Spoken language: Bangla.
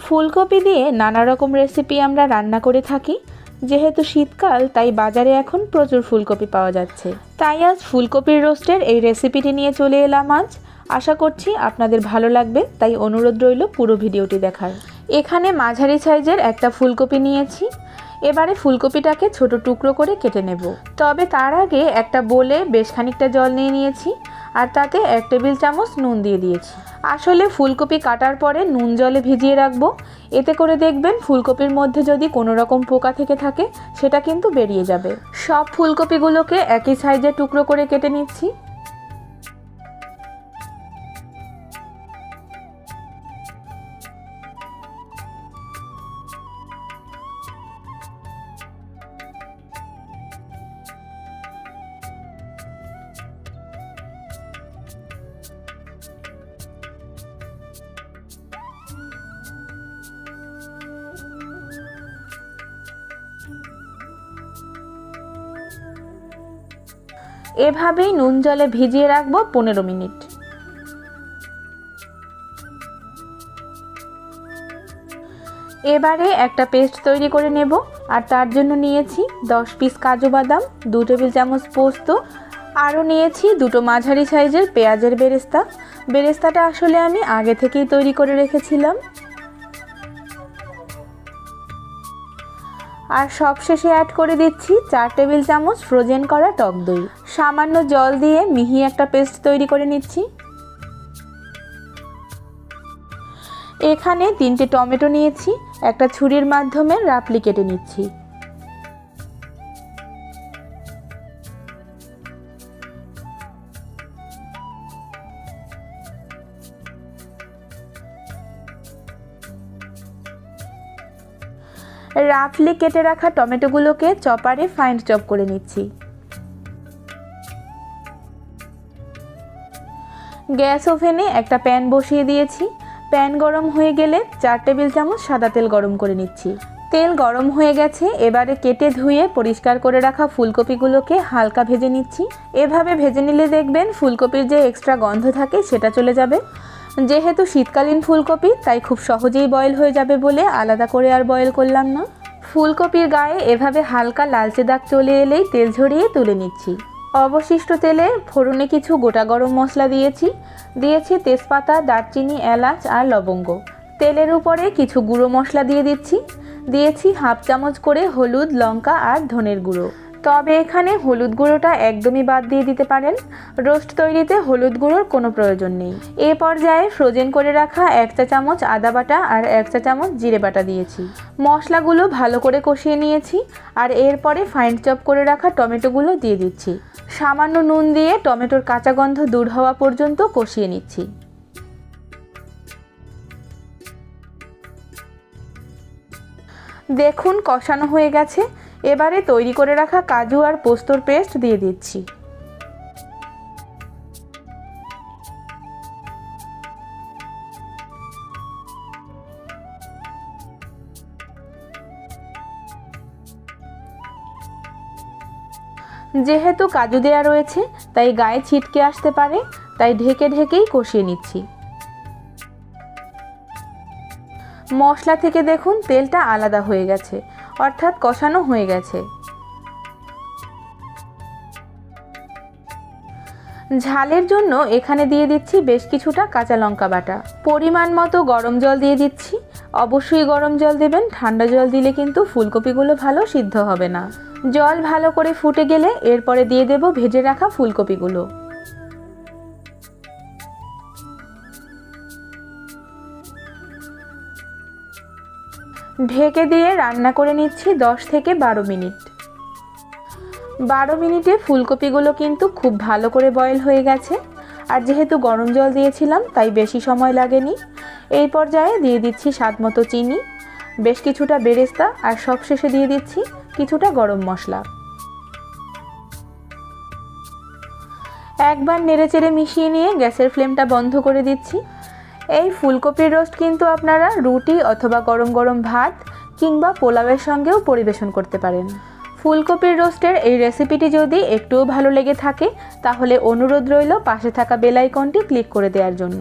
ফুলকপি দিয়ে নানা রকম রেসিপি আমরা রান্না করে থাকি। যেহেতু শীতকাল তাই বাজারে এখন প্রচুর ফুলকপি পাওয়া যাচ্ছে। তাই আজ ফুলকপির রোস্টের এই রেসিপিটি নিয়ে চলে এলাম আজ। আশা করছি আপনাদের ভালো লাগবে, তাই অনুরোধ রইল পুরো ভিডিওটি দেখার। এখানে মাঝারি সাইজের একটা ফুলকপি নিয়েছি। এবারে ফুলকপিটাকে ছোট টুকরো করে কেটে নেব। তবে তার আগে একটা বোলে বেশ খানিকটা জল নিয়ে নিয়েছি আর তাতে 1 টেবিল চামচ নুন দিয়ে দিয়েছি। আসলে ফুলকপি কাটার পরে নুন জলে ভিজিয়ে রাখবো। এতে করে দেখবেন ফুলকপির মধ্যে যদি কোনো রকম পোকা থেকে থাকে সেটা কিন্তু বেরিয়ে যাবে। সব ফুলকপিগুলোকে একই সাইজে টুকরো করে কেটে নিচ্ছি। এভাবেই নুন জলে ভিজিয়ে রাখবো 15 মিনিট। এবারে একটা পেস্ট তৈরি করে নেব আর তার জন্য নিয়েছি 10 পিস কাজু বাদাম, 2 টেবিল চামচ পোস্ত, আরও নিয়েছি 2টো মাঝারি সাইজের পেঁয়াজের বেরেস্তা। বেরেস্তাটা আসলে আমি আগে থেকেই তৈরি করে রেখেছিলাম। আর সবশেষে অ্যাড করে দিচ্ছি 4 টেবিল চামচ ফ্রোজেন করা টক দই। সামান্য জল দিয়ে মিহি একটা পেস্ট তৈরি করে নিচ্ছি। এখানে 3টে টমেটো নিয়েছি, একটা ছুরির মাধ্যমে রাফলি কেটে নিচ্ছি। রাফলি কেটে রাখা টমেটোগুলোকে চপারে ফাইন চপ করে নিচ্ছি। গ্যাস ওভেনে একটা প্যান বসিয়ে দিয়েছি। প্যান গরম হয়ে গেলে 4 টেবিল চামচ সাদা তেল গরম করে নিচ্ছি। তেল গরম হয়ে গেছে। এবারে কেটে ধুয়ে পরিষ্কার করে রাখা ফুলকপিগুলোকে হালকা ভেজে নিচ্ছি। এভাবে ভেজে নিলে দেখবেন ফুলকপির যে এক্সট্রা গন্ধ থাকে সেটা চলে যাবে। যেহেতু শীতকালীন ফুলকপি তাই খুব সহজেই বয়েল হয়ে যাবে বলে আলাদা করে আর বয়েল করলাম না। ফুলকপির গায়ে এভাবে হালকা লালচে দাগ চলে এলেই তেল ঝরিয়ে তুলে নিচ্ছি। অবশিষ্ট তেলে ফোড়নে কিছু গোটা গরম মশলা দিয়েছি তেজপাতা, দারচিনি, এলাচ আর লবঙ্গ। তেলের উপরে কিছু গুঁড়ো মশলা দিয়ে দিয়েছি হাফ চামচ করে হলুদ, লঙ্কা আর ধনের গুঁড়ো। তবে এখানে হলুদ গুঁড়োটা একদমই বাদ দিয়ে দিতে পারেন। রোস্ট তৈরিতে হলুদ গুঁড়োর কোনো প্রয়োজন নেই। এ পর্যায়ে ফ্রোজেন করে রাখা 1 চা চামচ আদা বাটা আর 1 চা চামচ জিরে বাটা দিয়েছি। মশলাগুলো ভালো করে কষিয়ে নিয়েছি আর এরপরে ফাইন চপ করে রাখা টমেটোগুলো দিয়ে দিচ্ছি। সামান্য নুন দিয়ে টমেটোর কাঁচা গন্ধ দূর হওয়া পর্যন্ত কষিয়ে নিচ্ছি। দেখুন কষানো হয়ে গেছে। এবারে তৈরি করে রাখা কাজু আর পোস্তর পেস্ট দিয়ে দিচ্ছি। যেহেতু কাজু দেয়া রয়েছে তাই গায়ে ছিটকে আসতে পারে, তাই ঢেকেই কষিয়ে নিচ্ছি। মশলা থেকে দেখুন তেলটা আলাদা হয়ে গেছে, অর্থাৎ কষানো হয়ে গেছে। ঝালের জন্য এখানে দিয়ে দিচ্ছি বেশ কিছুটা কাঁচা লঙ্কা বাটা। পরিমাণ মতো গরম জল দিয়ে দিচ্ছি। অবশ্যই গরম জল দেবেন, ঠান্ডা জল দিলে কিন্তু ফুলকপিগুলো ভালো সিদ্ধ হবে না। জল ভালো করে ফুটে গেলে এরপরে দিয়ে দেব ভেজে রাখা ফুলকপিগুলো। ঢেকে দিয়ে রান্না করে নিচ্ছি 10 থেকে 12 মিনিট। 12 মিনিটে ফুলকপিগুলো কিন্তু খুব ভালো করে বয়েল হয়ে গেছে। আর যেহেতু গরম জল দিয়েছিলাম তাই বেশি সময় লাগেনি। এই পর্যায়ে দিয়ে দিচ্ছি স্বাদমতো চিনি, বেশ কিছুটা বেরেস্তা আর সবশেষে দিয়ে দিচ্ছি কিছুটা গরম মশলা। একবার নেড়েচেড়ে মিশিয়ে নিয়ে গ্যাসের ফ্লেমটা বন্ধ করে দিচ্ছি। এই ফুলকপির রোস্ট কিন্তু আপনারা রুটি অথবা গরম গরম ভাত কিংবা পোলাওয়ের সঙ্গেও পরিবেশন করতে পারেন। ফুলকপির রোস্টের এই রেসিপিটি যদি একটুও ভালো লেগে থাকে তাহলে অনুরোধ রইল পাশে থাকা বেল আইকনটি ক্লিক করে দেওয়ার জন্য।